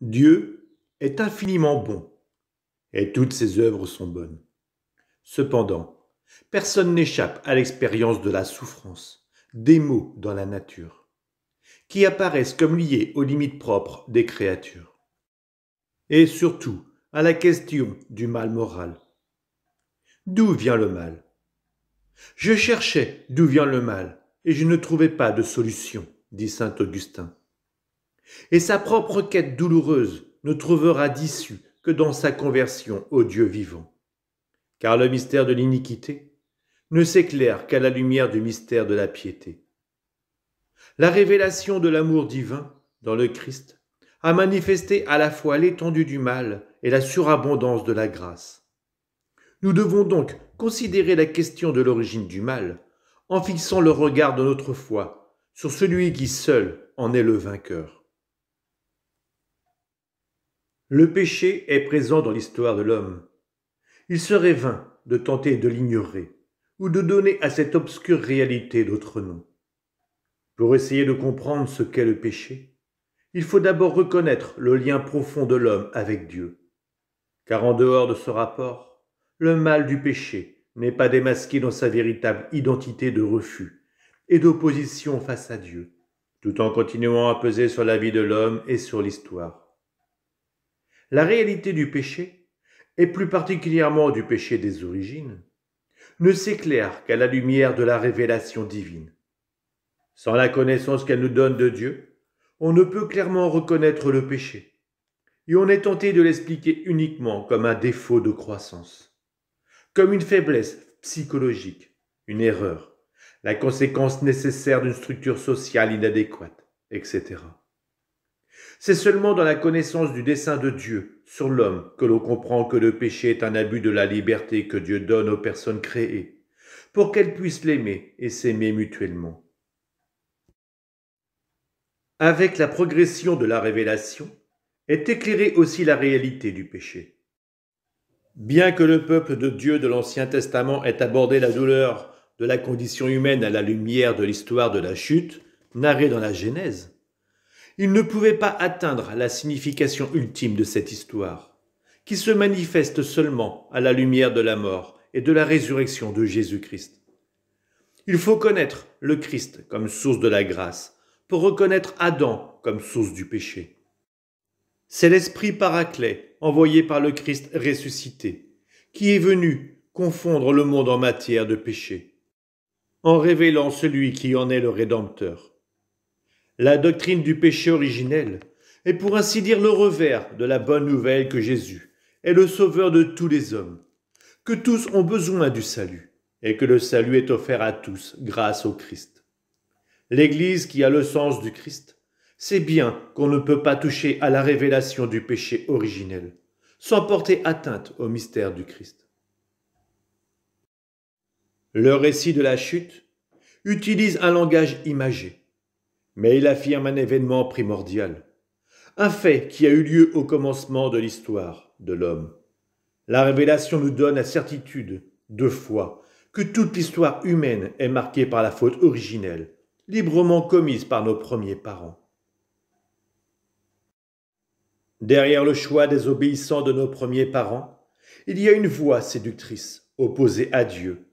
Dieu est infiniment bon, et toutes ses œuvres sont bonnes. Cependant, personne n'échappe à l'expérience de la souffrance, des maux dans la nature, qui apparaissent comme liés aux limites propres des créatures. Et surtout, à la question du mal moral. D'où vient le mal? Je cherchais d'où vient le mal, et je ne trouvais pas de solution, dit saint Augustin. Et sa propre quête douloureuse ne trouvera d'issue que dans sa conversion au Dieu vivant. Car le mystère de l'iniquité ne s'éclaire qu'à la lumière du mystère de la piété. La révélation de l'amour divin dans le Christ a manifesté à la fois l'étendue du mal et la surabondance de la grâce. Nous devons donc considérer la question de l'origine du mal en fixant le regard de notre foi sur celui qui seul en est le vainqueur. Le péché est présent dans l'histoire de l'homme. Il serait vain de tenter de l'ignorer ou de donner à cette obscure réalité d'autres noms. Pour essayer de comprendre ce qu'est le péché, il faut d'abord reconnaître le lien profond de l'homme avec Dieu. Car en dehors de ce rapport, le mal du péché n'est pas démasqué dans sa véritable identité de refus et d'opposition face à Dieu, tout en continuant à peser sur la vie de l'homme et sur l'histoire. La réalité du péché, et plus particulièrement du péché des origines, ne s'éclaire qu'à la lumière de la révélation divine. Sans la connaissance qu'elle nous donne de Dieu, on ne peut clairement reconnaître le péché, et on est tenté de l'expliquer uniquement comme un défaut de croissance, comme une faiblesse psychologique, une erreur, la conséquence nécessaire d'une structure sociale inadéquate, etc. C'est seulement dans la connaissance du dessein de Dieu sur l'homme que l'on comprend que le péché est un abus de la liberté que Dieu donne aux personnes créées, pour qu'elles puissent l'aimer et s'aimer mutuellement. Avec la progression de la révélation, est éclairée aussi la réalité du péché. Bien que le peuple de Dieu de l'Ancien Testament ait abordé la douleur de la condition humaine à la lumière de l'histoire de la chute, narrée dans la Genèse, il ne pouvait pas atteindre la signification ultime de cette histoire, qui se manifeste seulement à la lumière de la mort et de la résurrection de Jésus-Christ. Il faut connaître le Christ comme source de la grâce, pour reconnaître Adam comme source du péché. C'est l'Esprit Paraclet, envoyé par le Christ ressuscité, qui est venu confondre le monde en matière de péché, en révélant celui qui en est le Rédempteur. La doctrine du péché originel est pour ainsi dire le revers de la bonne nouvelle que Jésus est le sauveur de tous les hommes, que tous ont besoin du salut, et que le salut est offert à tous grâce au Christ. L'Église qui a le sens du Christ sait bien qu'on ne peut pas toucher à la révélation du péché originel sans porter atteinte au mystère du Christ. Le récit de la chute utilise un langage imagé, mais il affirme un événement primordial, un fait qui a eu lieu au commencement de l'histoire de l'homme. La révélation nous donne la certitude, de foi, que toute l'histoire humaine est marquée par la faute originelle, librement commise par nos premiers parents. Derrière le choix désobéissant de nos premiers parents, il y a une voix séductrice, opposée à Dieu,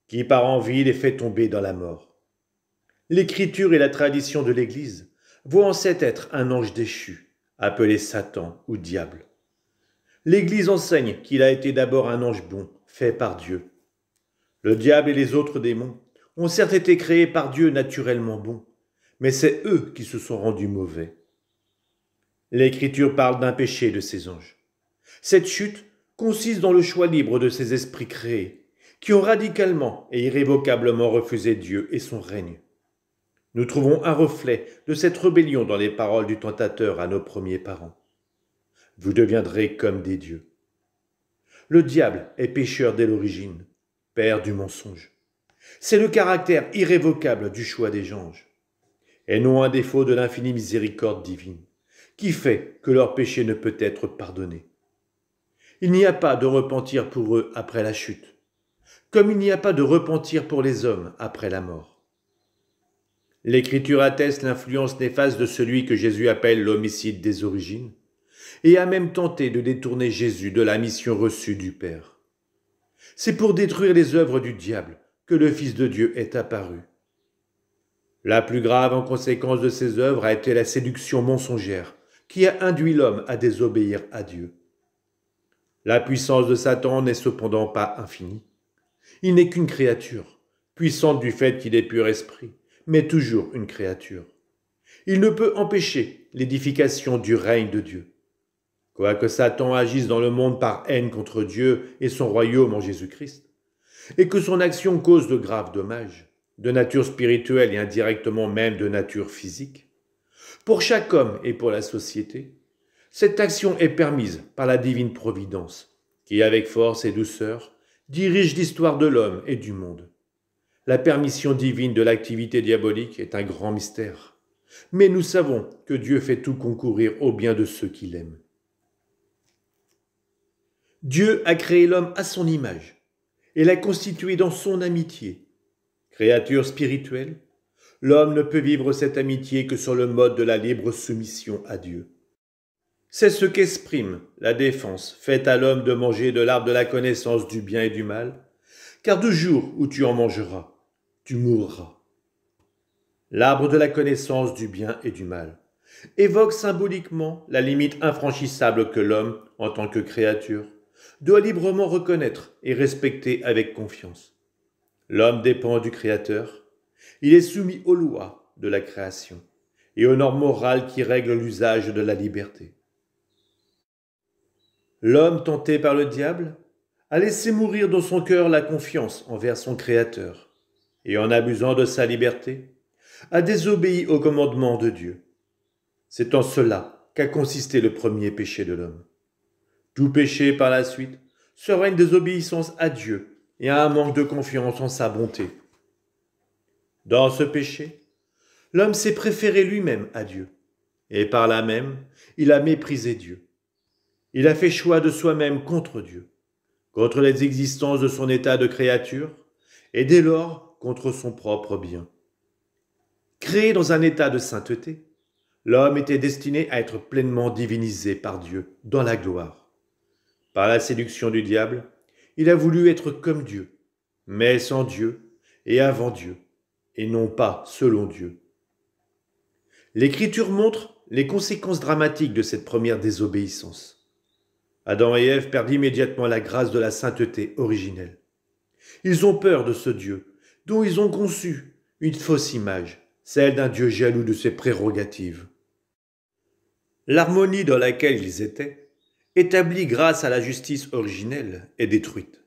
qui par envie les fait tomber dans la mort. L'Écriture et la tradition de l'Église voient en cet être un ange déchu, appelé Satan ou diable. L'Église enseigne qu'il a été d'abord un ange bon, fait par Dieu. Le diable et les autres démons ont certes été créés par Dieu naturellement bons, mais c'est eux qui se sont rendus mauvais. L'Écriture parle d'un péché de ces anges. Cette chute consiste dans le choix libre de ces esprits créés, qui ont radicalement et irrévocablement refusé Dieu et son règne. Nous trouvons un reflet de cette rébellion dans les paroles du tentateur à nos premiers parents. Vous deviendrez comme des dieux. Le diable est pécheur dès l'origine, père du mensonge. C'est le caractère irrévocable du choix des anges, et non un défaut de l'infinie miséricorde divine, qui fait que leur péché ne peut être pardonné. Il n'y a pas de repentir pour eux après la chute, comme il n'y a pas de repentir pour les hommes après la mort. L'Écriture atteste l'influence néfaste de celui que Jésus appelle l'homicide des origines, et a même tenté de détourner Jésus de la mission reçue du Père. C'est pour détruire les œuvres du diable que le Fils de Dieu est apparu. La plus grave en conséquence de ces œuvres a été la séduction mensongère qui a induit l'homme à désobéir à Dieu. La puissance de Satan n'est cependant pas infinie. Il n'est qu'une créature, puissante du fait qu'il est pur esprit, mais toujours une créature. Il ne peut empêcher l'édification du règne de Dieu. Quoique Satan agisse dans le monde par haine contre Dieu et son royaume en Jésus-Christ, et que son action cause de graves dommages, de nature spirituelle et indirectement même de nature physique, pour chaque homme et pour la société, cette action est permise par la divine providence, qui, avec force et douceur, dirige l'histoire de l'homme et du monde. La permission divine de l'activité diabolique est un grand mystère, mais nous savons que Dieu fait tout concourir au bien de ceux qu'il aime. Dieu a créé l'homme à son image et l'a constitué dans son amitié. Créature spirituelle, l'homme ne peut vivre cette amitié que sur le mode de la libre soumission à Dieu. C'est ce qu'exprime la défense faite à l'homme de manger de l'arbre de la connaissance du bien et du mal, car du jour où tu en mangeras, tu mourras. L'arbre de la connaissance du bien et du mal évoque symboliquement la limite infranchissable que l'homme, en tant que créature, doit librement reconnaître et respecter avec confiance. L'homme dépend du Créateur, il est soumis aux lois de la création et aux normes morales qui règlent l'usage de la liberté. L'homme tenté par le diable a laissé mourir dans son cœur la confiance envers son Créateur et en abusant de sa liberté, a désobéi au commandement de Dieu. C'est en cela qu'a consisté le premier péché de l'homme. Tout péché par la suite sera une désobéissance à Dieu et un manque de confiance en sa bonté. Dans ce péché, l'homme s'est préféré lui-même à Dieu, et par là même, il a méprisé Dieu. Il a fait choix de soi-même contre Dieu, contre les existences de son état de créature, et dès lors contre son propre bien. Créé dans un état de sainteté, l'homme était destiné à être pleinement divinisé par Dieu dans la gloire. Par la séduction du diable, il a voulu être comme Dieu, mais sans Dieu et avant Dieu, et non pas selon Dieu. L'Écriture montre les conséquences dramatiques de cette première désobéissance. Adam et Ève perdent immédiatement la grâce de la sainteté originelle. Ils ont peur de ce Dieu, dont ils ont conçu une fausse image, celle d'un Dieu jaloux de ses prérogatives. L'harmonie dans laquelle ils étaient, établie grâce à la justice originelle, est détruite.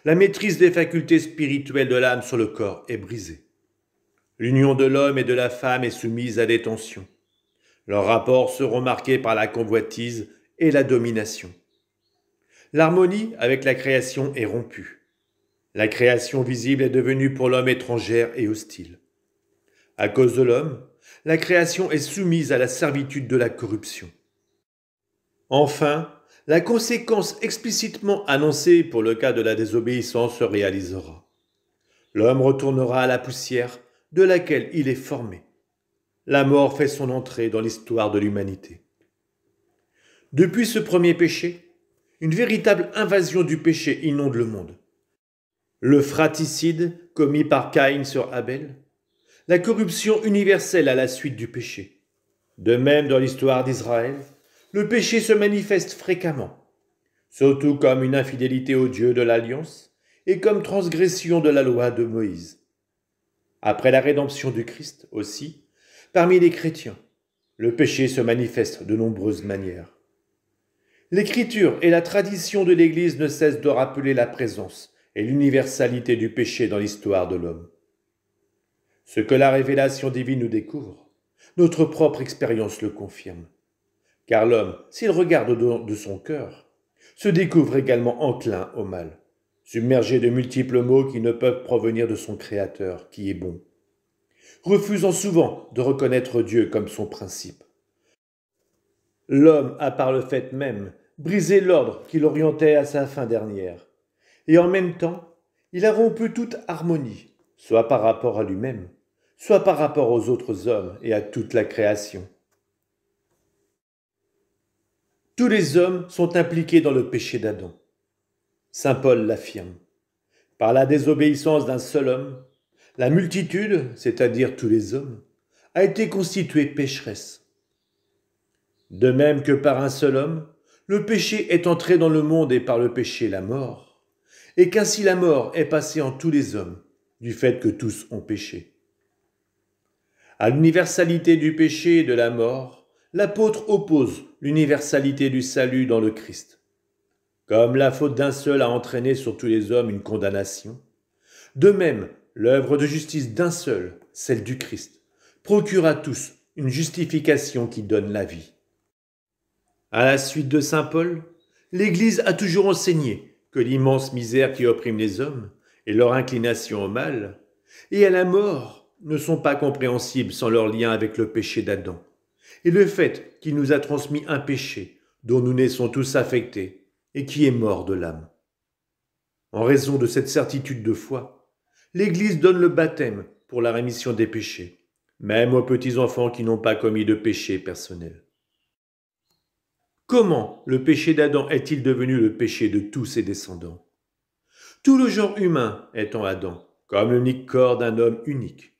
La maîtrise des facultés spirituelles de l'âme sur le corps est brisée. L'union de l'homme et de la femme est soumise à des tensions. Leurs rapports seront marqués par la convoitise et la domination. L'harmonie avec la création est rompue. La création visible est devenue pour l'homme étrangère et hostile. À cause de l'homme, la création est soumise à la servitude de la corruption. Enfin, la conséquence explicitement annoncée pour le cas de la désobéissance se réalisera. L'homme retournera à la poussière de laquelle il est formé. La mort fait son entrée dans l'histoire de l'humanité. Depuis ce premier péché, une véritable invasion du péché inonde le monde. Le fratricide commis par Caïn sur Abel, la corruption universelle à la suite du péché. De même, dans l'histoire d'Israël, le péché se manifeste fréquemment, surtout comme une infidélité au Dieu de l'Alliance et comme transgression de la loi de Moïse. Après la rédemption du Christ aussi, parmi les chrétiens, le péché se manifeste de nombreuses manières. L'Écriture et la tradition de l'Église ne cessent de rappeler la présence et l'universalité du péché dans l'histoire de l'homme. Ce que la révélation divine nous découvre, notre propre expérience le confirme. Car l'homme, s'il regarde de son cœur, se découvre également enclin au mal, submergé de multiples maux qui ne peuvent provenir de son Créateur, qui est bon, refusant souvent de reconnaître Dieu comme son principe. L'homme a par le fait même brisé l'ordre qui l'orientait à sa fin dernière, et en même temps, il a rompu toute harmonie, soit par rapport à lui-même, soit par rapport aux autres hommes et à toute la création. Tous les hommes sont impliqués dans le péché d'Adam. Saint Paul l'affirme. Par la désobéissance d'un seul homme, la multitude, c'est-à-dire tous les hommes, a été constituée pécheresse. De même que par un seul homme, le péché est entré dans le monde et par le péché la mort, et qu'ainsi la mort est passée en tous les hommes, du fait que tous ont péché. À l'universalité du péché et de la mort, l'apôtre oppose l'universalité du salut dans le Christ. Comme la faute d'un seul a entraîné sur tous les hommes une condamnation, de même, l'œuvre de justice d'un seul, celle du Christ, procure à tous une justification qui donne la vie. À la suite de saint Paul, l'Église a toujours enseigné que l'immense misère qui opprime les hommes et leur inclination au mal et à la mort ne sont pas compréhensibles sans leur lien avec le péché d'Adam et le fait qu'il nous a transmis un péché dont nous naissons tous affectés et qui est mort de l'âme. En raison de cette certitude de foi, l'Église donne le baptême pour la rémission des péchés, même aux petits-enfants qui n'ont pas commis de péché personnel. Comment le péché d'Adam est-il devenu le péché de tous ses descendants? Tout le genre humain est en Adam, comme l'unique corps d'un homme unique.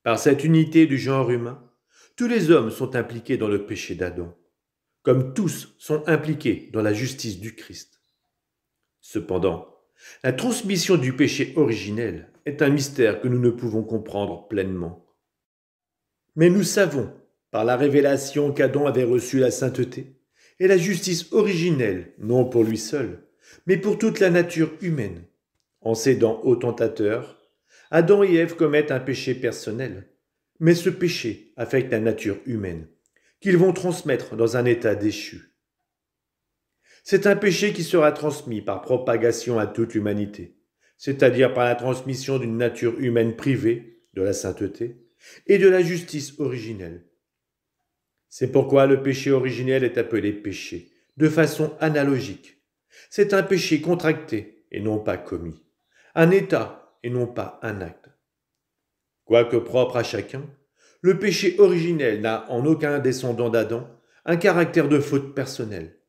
Par cette unité du genre humain, tous les hommes sont impliqués dans le péché d'Adam, comme tous sont impliqués dans la justice du Christ. Cependant, la transmission du péché originel est un mystère que nous ne pouvons comprendre pleinement. Mais nous savons, par la révélation qu'Adam avait reçue la sainteté, et la justice originelle, non pour lui seul, mais pour toute la nature humaine. En cédant au tentateur, Adam et Ève commettent un péché personnel, mais ce péché affecte la nature humaine, qu'ils vont transmettre dans un état déchu. C'est un péché qui sera transmis par propagation à toute l'humanité, c'est-à-dire par la transmission d'une nature humaine privée, de la sainteté, et de la justice originelle. C'est pourquoi le péché originel est appelé péché, de façon analogique. C'est un péché contracté et non pas commis, un état et non pas un acte. Quoique propre à chacun, le péché originel n'a en aucun descendant d'Adam un caractère de faute personnelle.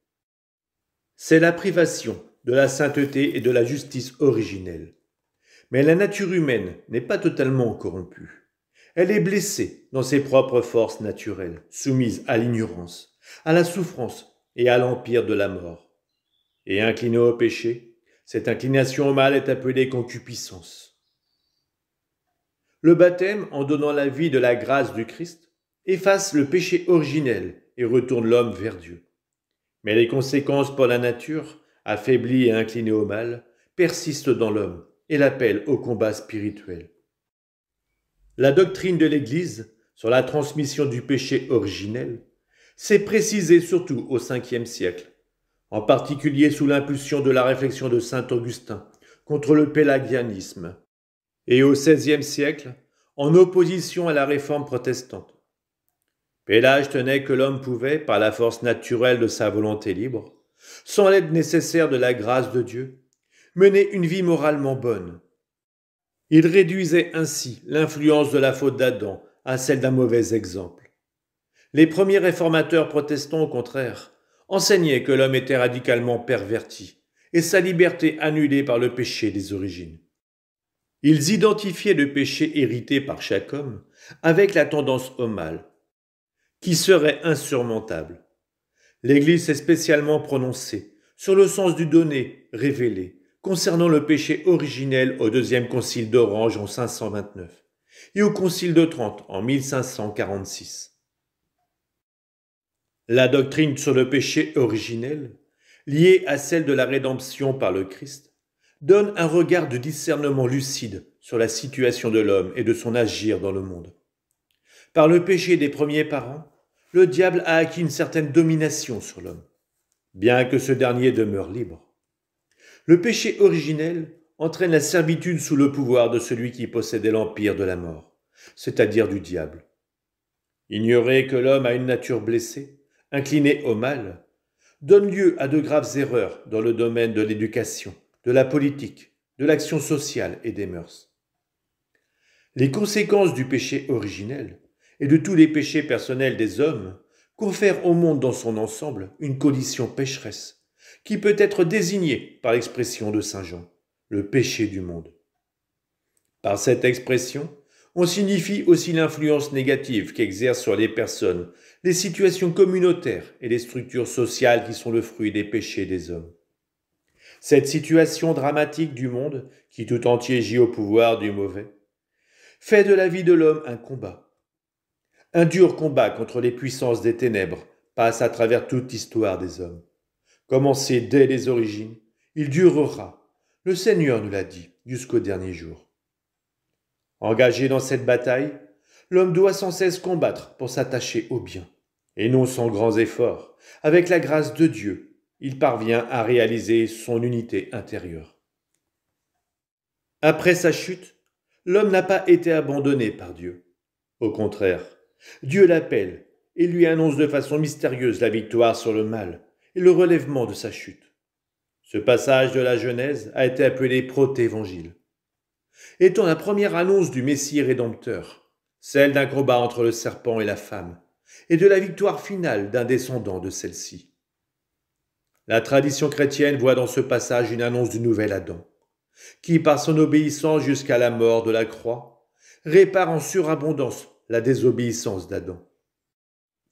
C'est la privation de la sainteté et de la justice originelle. Mais la nature humaine n'est pas totalement corrompue. Elle est blessée dans ses propres forces naturelles, soumise à l'ignorance, à la souffrance et à l'empire de la mort. Et inclinée au péché, cette inclination au mal est appelée concupiscence. Le baptême, en donnant la vie de la grâce du Christ, efface le péché originel et retourne l'homme vers Dieu. Mais les conséquences pour la nature, affaiblie et inclinée au mal, persistent dans l'homme et l'appellent au combat spirituel. La doctrine de l'Église sur la transmission du péché originel s'est précisée surtout au Ve siècle, en particulier sous l'impulsion de la réflexion de saint Augustin contre le pélagianisme, et au XVIe siècle en opposition à la réforme protestante. Pélage tenait que l'homme pouvait, par la force naturelle de sa volonté libre, sans l'aide nécessaire de la grâce de Dieu, mener une vie moralement bonne. Il réduisait ainsi l'influence de la faute d'Adam à celle d'un mauvais exemple. Les premiers réformateurs protestants, au contraire, enseignaient que l'homme était radicalement perverti et sa liberté annulée par le péché des origines. Ils identifiaient le péché hérité par chaque homme avec la tendance au mal, qui serait insurmontable. L'Église s'est spécialement prononcée sur le sens du donné révélé concernant le péché originel au deuxième concile d'Orange en 529 et au concile de Trente en 1546. La doctrine sur le péché originel, liée à celle de la rédemption par le Christ, donne un regard de discernement lucide sur la situation de l'homme et de son agir dans le monde. Par le péché des premiers parents, le diable a acquis une certaine domination sur l'homme, bien que ce dernier demeure libre. Le péché originel entraîne la servitude sous le pouvoir de celui qui possédait l'empire de la mort, c'est-à-dire du diable. Ignorer que l'homme a une nature blessée, inclinée au mal, donne lieu à de graves erreurs dans le domaine de l'éducation, de la politique, de l'action sociale et des mœurs. Les conséquences du péché originel et de tous les péchés personnels des hommes confère au monde dans son ensemble une condition pécheresse, qui peut être désignée par l'expression de saint Jean, le péché du monde. Par cette expression, on signifie aussi l'influence négative qu'exercent sur les personnes les situations communautaires et les structures sociales qui sont le fruit des péchés des hommes. Cette situation dramatique du monde, qui tout entier gît au pouvoir du mauvais, fait de la vie de l'homme un combat. Un dur combat contre les puissances des ténèbres passe à travers toute l'histoire des hommes. Commencé dès les origines, il durera, le Seigneur nous l'a dit, jusqu'au dernier jour. Engagé dans cette bataille, l'homme doit sans cesse combattre pour s'attacher au bien. Et non sans grands efforts, avec la grâce de Dieu, il parvient à réaliser son unité intérieure. Après sa chute, l'homme n'a pas été abandonné par Dieu. Au contraire, Dieu l'appelle et lui annonce de façon mystérieuse la victoire sur le mal et le relèvement de sa chute. Ce passage de la Genèse a été appelé protévangile, étant la première annonce du Messie rédempteur, celle d'un combat entre le serpent et la femme, et de la victoire finale d'un descendant de celle-ci. La tradition chrétienne voit dans ce passage une annonce du nouvel Adam, qui, par son obéissance jusqu'à la mort de la croix, répare en surabondance la désobéissance d'Adam.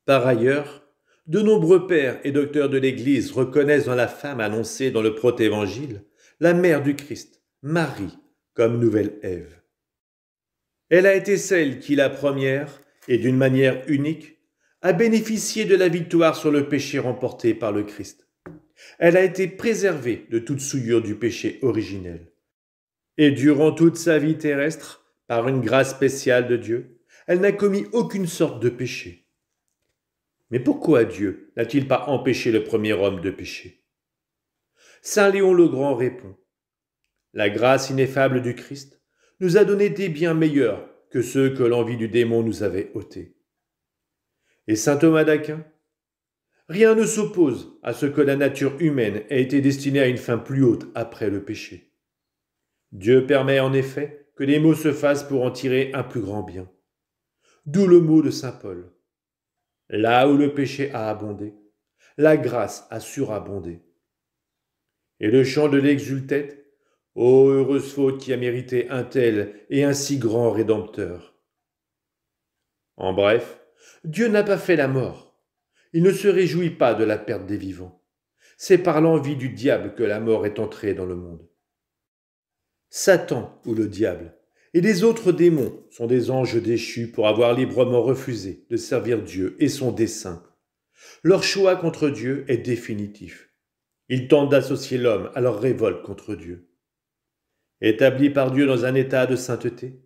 Par ailleurs, de nombreux pères et docteurs de l'Église reconnaissent dans la femme annoncée dans le protévangile la mère du Christ, Marie, comme nouvelle Ève. Elle a été celle qui, la première, et d'une manière unique, a bénéficié de la victoire sur le péché remporté par le Christ. Elle a été préservée de toute souillure du péché originel. Et durant toute sa vie terrestre, par une grâce spéciale de Dieu, elle n'a commis aucune sorte de péché. Mais pourquoi Dieu n'a-t-il pas empêché le premier homme de pécher? Saint Léon le Grand répond: la grâce ineffable du Christ nous a donné des biens meilleurs que ceux que l'envie du démon nous avait ôtés. Et saint Thomas d'Aquin: rien ne s'oppose à ce que la nature humaine ait été destinée à une fin plus haute après le péché. Dieu permet en effet que les maux se fassent pour en tirer un plus grand bien. D'où le mot de saint Paul: là où le péché a abondé, la grâce a surabondé. Et le chant de l'exultète: ô heureuse faute qui a mérité un tel et un si grand Rédempteur. En bref, Dieu n'a pas fait la mort. Il ne se réjouit pas de la perte des vivants. C'est par l'envie du diable que la mort est entrée dans le monde. Satan, ou le diable, et les autres démons sont des anges déchus pour avoir librement refusé de servir Dieu et son dessein. Leur choix contre Dieu est définitif. Ils tentent d'associer l'homme à leur révolte contre Dieu. Établi par Dieu dans un état de sainteté,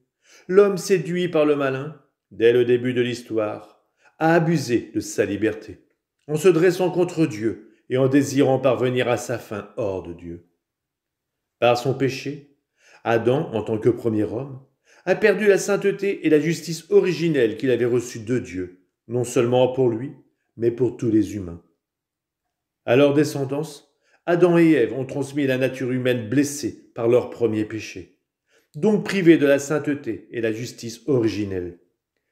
l'homme séduit par le malin, dès le début de l'histoire, a abusé de sa liberté, en se dressant contre Dieu et en désirant parvenir à sa fin hors de Dieu. Par son péché, Adam, en tant que premier homme, a perdu la sainteté et la justice originelle qu'il avait reçue de Dieu, non seulement pour lui, mais pour tous les humains. À leur descendance, Adam et Ève ont transmis la nature humaine blessée par leur premier péché, donc privée de la sainteté et la justice originelle.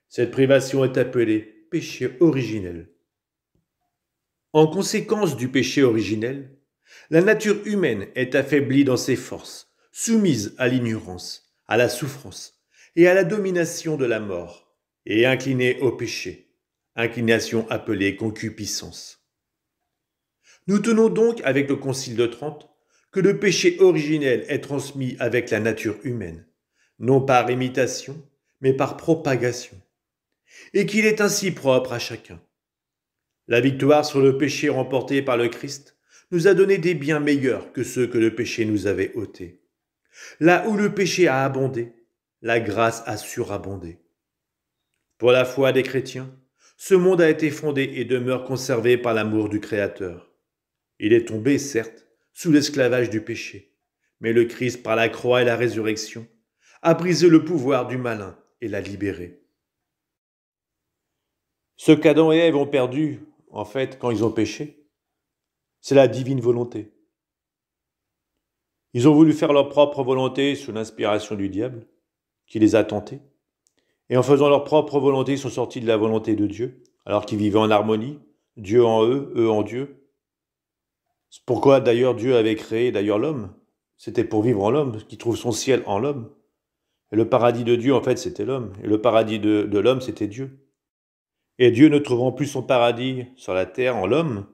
Cette privation est appelée péché originel. En conséquence du péché originel, la nature humaine est affaiblie dans ses forces, soumise à l'ignorance, à la souffrance et à la domination de la mort, et inclinée au péché, inclination appelée concupiscence. Nous tenons donc avec le Concile de Trente que le péché originel est transmis avec la nature humaine, non par imitation, mais par propagation, et qu'il est ainsi propre à chacun. La victoire sur le péché remportée par le Christ nous a donné des biens meilleurs que ceux que le péché nous avait ôtés. Là où le péché a abondé, la grâce a surabondé. Pour la foi des chrétiens, ce monde a été fondé et demeure conservé par l'amour du Créateur. Il est tombé, certes, sous l'esclavage du péché, mais le Christ, par la croix et la résurrection, a brisé le pouvoir du malin et l'a libéré. Ce qu'Adam et Ève ont perdu, en fait, quand ils ont péché, c'est la divine volonté. Ils ont voulu faire leur propre volonté sous l'inspiration du diable, qui les a tentés, et en faisant leur propre volonté, ils sont sortis de la volonté de Dieu, alors qu'ils vivaient en harmonie, Dieu en eux, eux en Dieu. C'est pourquoi d'ailleurs Dieu avait créé d'ailleurs l'homme. C'était pour vivre en l'homme, qui trouve son ciel en l'homme. Et le paradis de Dieu, en fait, c'était l'homme. Et le paradis de l'homme, c'était Dieu. Et Dieu, ne trouvant plus son paradis sur la terre en l'homme,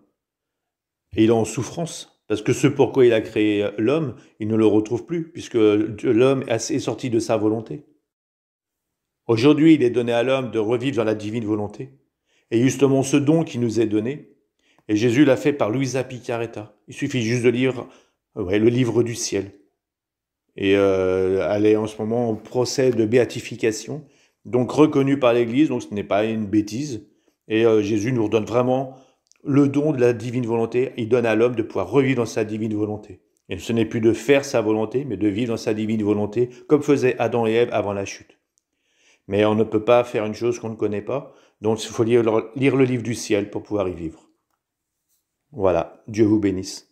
et il est en souffrance. Parce que ce pourquoi il a créé l'homme, il ne le retrouve plus, puisque l'homme est sorti de sa volonté. Aujourd'hui, il est donné à l'homme de revivre dans la divine volonté. Et justement, ce don qui nous est donné, et Jésus l'a fait par Luisa Piccarreta. Il suffit juste de lire le livre du ciel. Et elle est en ce moment en procès de béatification, donc reconnue par l'Église, donc ce n'est pas une bêtise. Et Jésus nous redonne vraiment le don de la divine volonté. Il donne à l'homme de pouvoir revivre dans sa divine volonté. Et ce n'est plus de faire sa volonté, mais de vivre dans sa divine volonté, comme faisaient Adam et Ève avant la chute. Mais on ne peut pas faire une chose qu'on ne connaît pas, donc il faut lire le livre du ciel pour pouvoir y vivre. Voilà, Dieu vous bénisse.